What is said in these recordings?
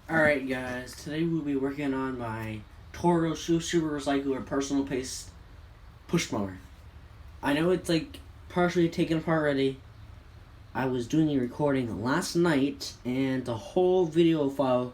Alright guys, today we'll be working on my Toro Super Recycler Personal Paste Push Mower. I know it's like partially taken apart already. I was doing a recording last night and the whole video file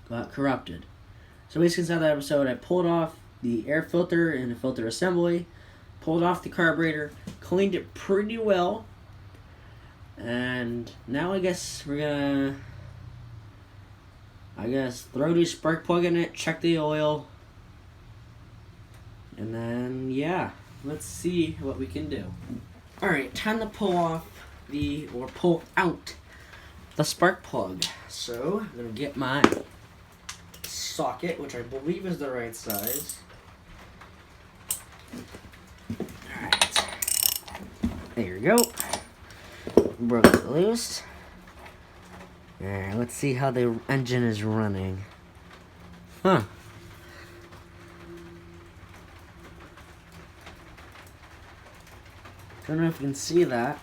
got corrupted. So basically inside that episode I pulled off the air filter and the filter assembly, pulled off the carburetor, cleaned it pretty well, and now I guess we're gonna throw the spark plug in it, check the oil, and then, yeah, let's see what we can do. Alright, time to pull out the spark plug. So, I'm going to get my socket, which I believe is the right size. Alright, there we go. Broke it loose. Alright, let's see how the engine is running. Huh. Don't know if you can see that.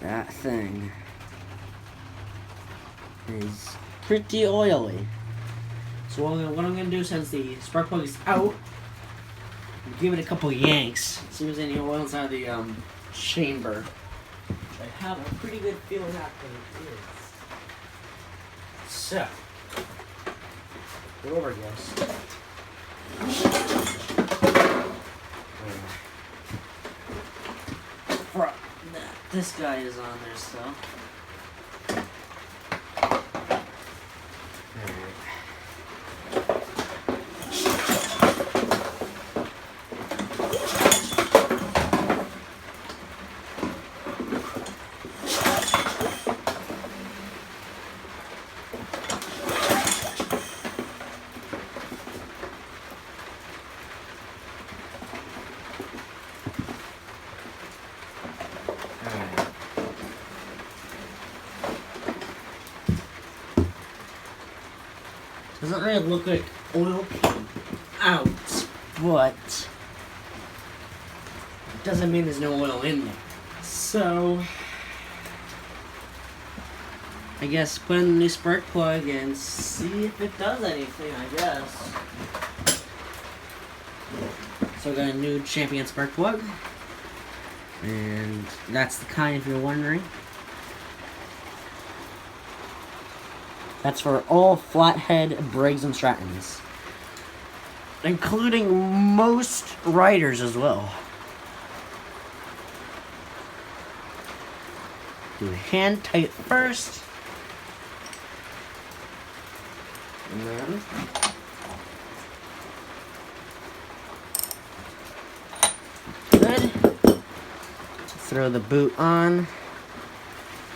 That thing is pretty oily. So what I'm going to do, since the spark plug is out, give it a couple yanks, see if there's any oil inside the chamber. Which I have a pretty good feeling that thing is. So, go over, guys. This guy is on there still. Doesn't really look like oil came out, but it doesn't mean there's no oil in there. So, I guess put in the new spark plug and see if it does anything, I guess. So I got a new Champion spark plug, and that's the kind, if you're wondering. That's for all flathead Briggs and Strattons, including most riders as well. Do hand tight first, and then good. Throw the boot on,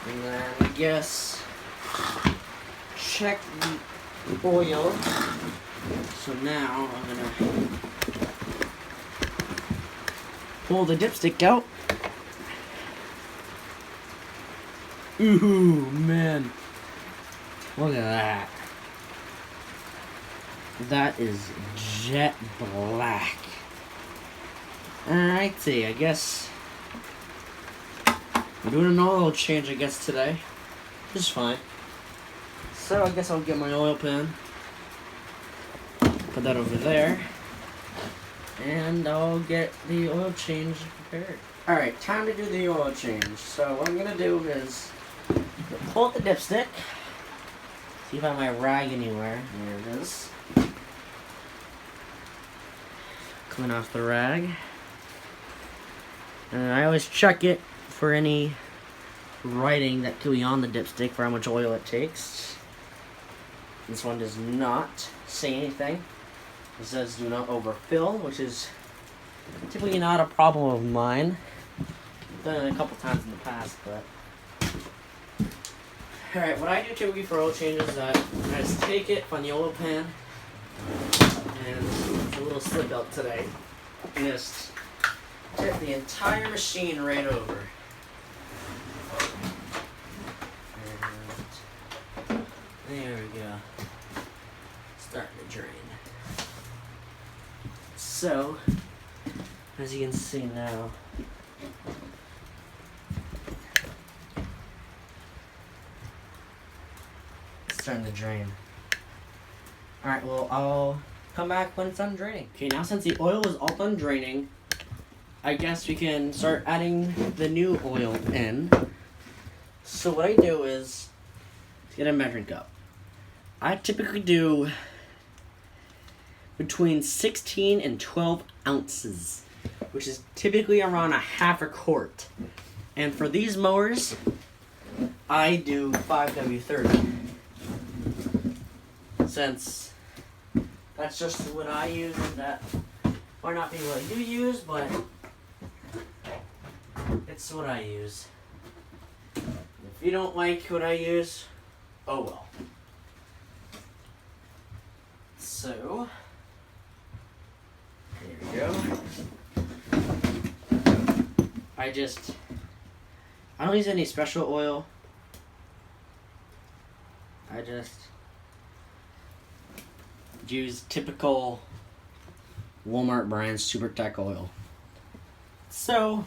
and then I guess check the oil. So now I'm gonna pull the dipstick out. Ooh, man. Look at that. That is jet black. Alrighty, I guess we're doing an oil change, I guess, today. Which is fine. So I guess I'll get my oil pan, put that over there, and I'll get the oil change prepared. Alright, time to do the oil change. So what I'm going to do is pull out the dipstick, see if I have my rag anywhere. There it is. Clean off the rag. And I always check it for any writing that could be on the dipstick for how much oil it takes. This one does not say anything. It says do not overfill, which is typically not a problem of mine. I've done it a couple times in the past, but... Alright, what I do typically for oil changes is that I just take it from the oil pan, and it's a little slip belt today, and just tip the entire machine right over. There we go. Starting to drain. So, as you can see now, starting to drain. Alright, well, I'll come back when it's done draining. Okay, now since the oil is all done draining, I guess we can start adding the new oil in. So what I do is get a measuring cup. I typically do between 16 and 12 ounces, which is typically around a half a quart. And for these mowers, I do 5W30. Since that's just what I use, and that might not be what you use, but it's what I use. If you don't like what I use, oh well. So, there we go. I don't use any special oil. I just use typical Walmart brand Super Tech oil. So,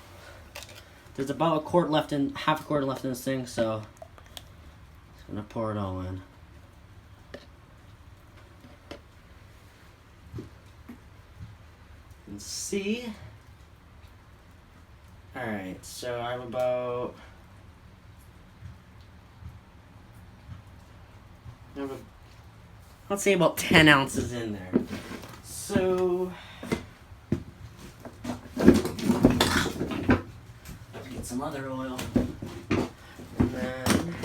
there's about half a quart left in this thing, so I'm gonna pour it all in. And see. Alright, so I'm about let's say about 10 ounces in there. So let's get some other oil. And then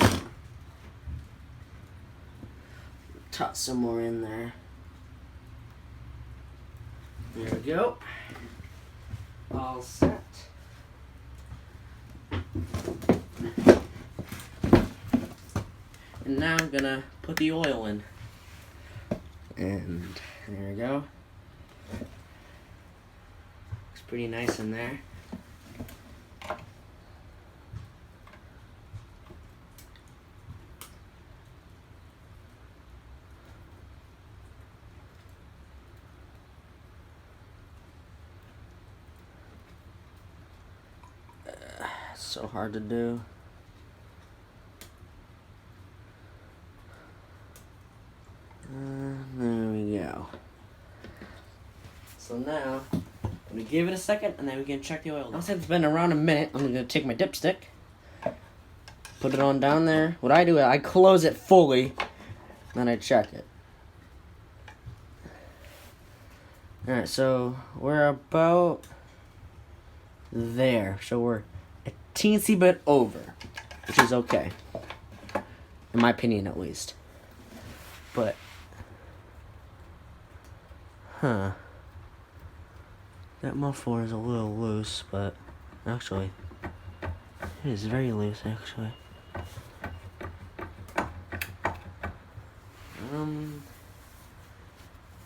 toss some more in there. There we go. All set. And now I'm gonna put the oil in. And there we go. Looks pretty nice in there. So hard to do. There we go. So now, I'm going to give it a second and then we can check the oil. Now since it's been around a minute, I'm going to take my dipstick, put it on down there. What I do is I close it fully, then I check it. Alright, so we're about there. So we're a teensy bit over, which is okay. In my opinion, at least. But that muffler is a little loose, but actually, it is very loose, actually.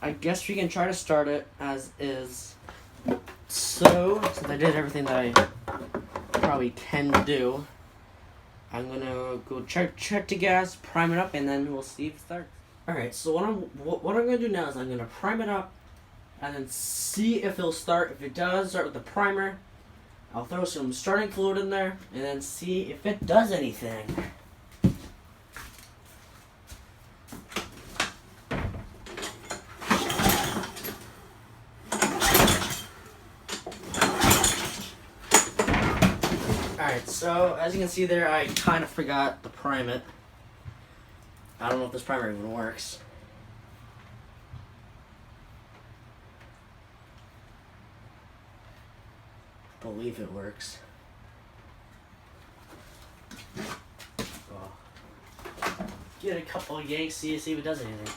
I guess we can try to start it as is. So, since I did everything that I probably can do, I'm gonna go check the gas, prime it up, and then we'll see if it starts. Alright, so what I'm gonna do now is I'm gonna prime it up and then see if it'll start. If it does, start with the primer. I'll throw some starting fluid in there and then see if it does anything. Alright, so as you can see there, I kind of forgot to prime it. I don't know if this primer even works. I believe it works. Well, get a couple of yanks, see if it does anything.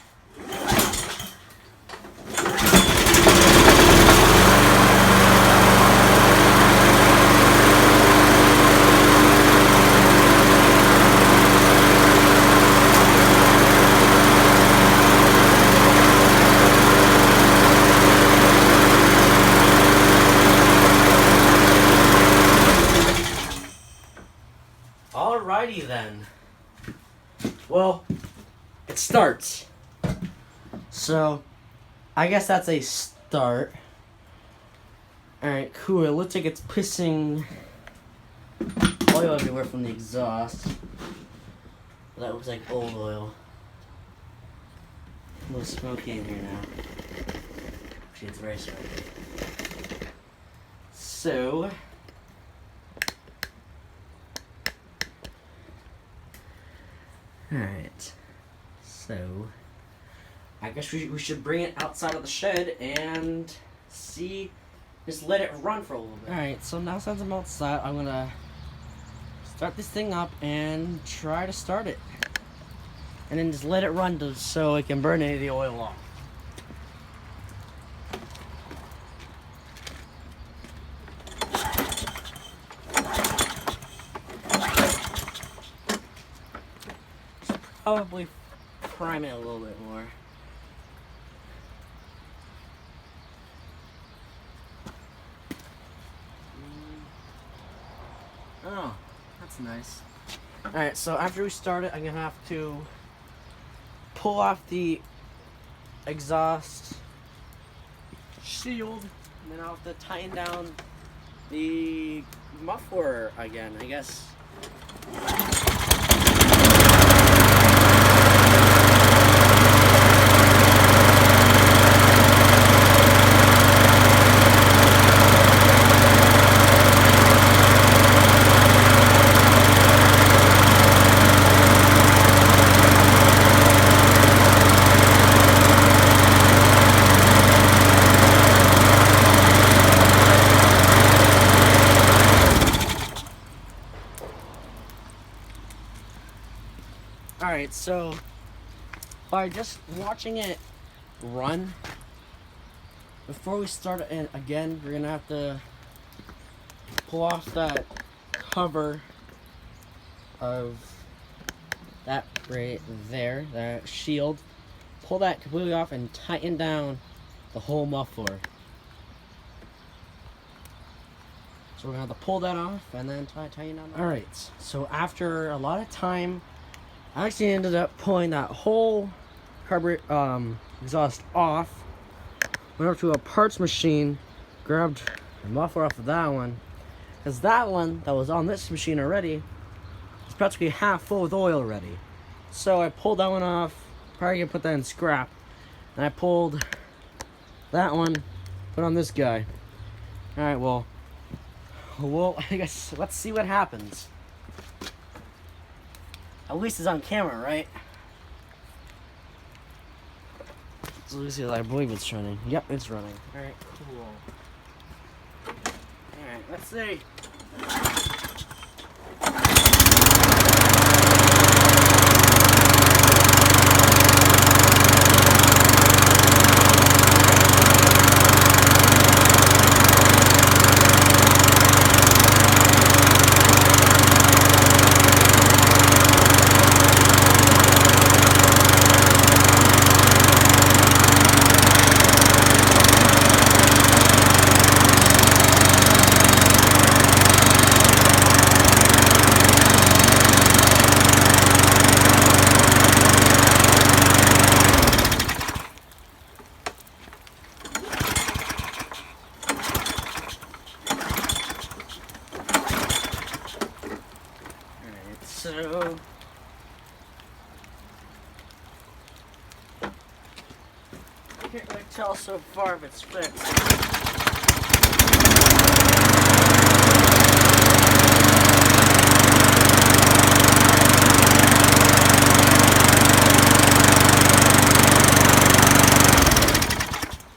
Alrighty then. Well, it starts. So, I guess that's a start. Alright, cool. It looks like it's pissing oil everywhere from the exhaust. That looks like old oil. A little smoky in here now. Actually, it's very smoky. So, alright. So, I guess we should bring it outside of the shed and see, just let it run for a little bit. Alright, so now since I'm outside, I'm gonna start this thing up and try to start it. And then just let it run so it can burn any of the oil off. Should probably prime it a little bit more. Oh, that's nice. Alright, so after we start it, I'm gonna have to pull off the exhaust shield, and then I'll have to tighten down the muffler again, I guess. Alright, so by just watching it run, before we start it again, we're gonna have to pull off that cover of that right there, that shield. Pull that completely off and tighten down the whole muffler. So we're gonna have to pull that off and then tighten down. Alright, so after a lot of time, I actually ended up pulling that whole exhaust off. Went up to a parts machine, grabbed the muffler off of that one, because that one that was on this machine already is practically half full with oil already. So I pulled that one off, probably gonna put that in scrap, and I pulled that one, put on this guy. Alright, well, I guess let's see what happens. At least it's on camera, right? So let me see, I believe it's running. Yep, it's running. Alright, cool. Alright, let's see. So I can't really tell so far if it's fixed.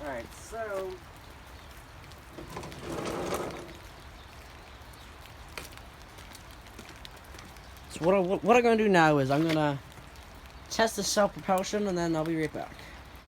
Alright, so what I'm going to do now is I'm going to test the self-propulsion, and then I'll be right back.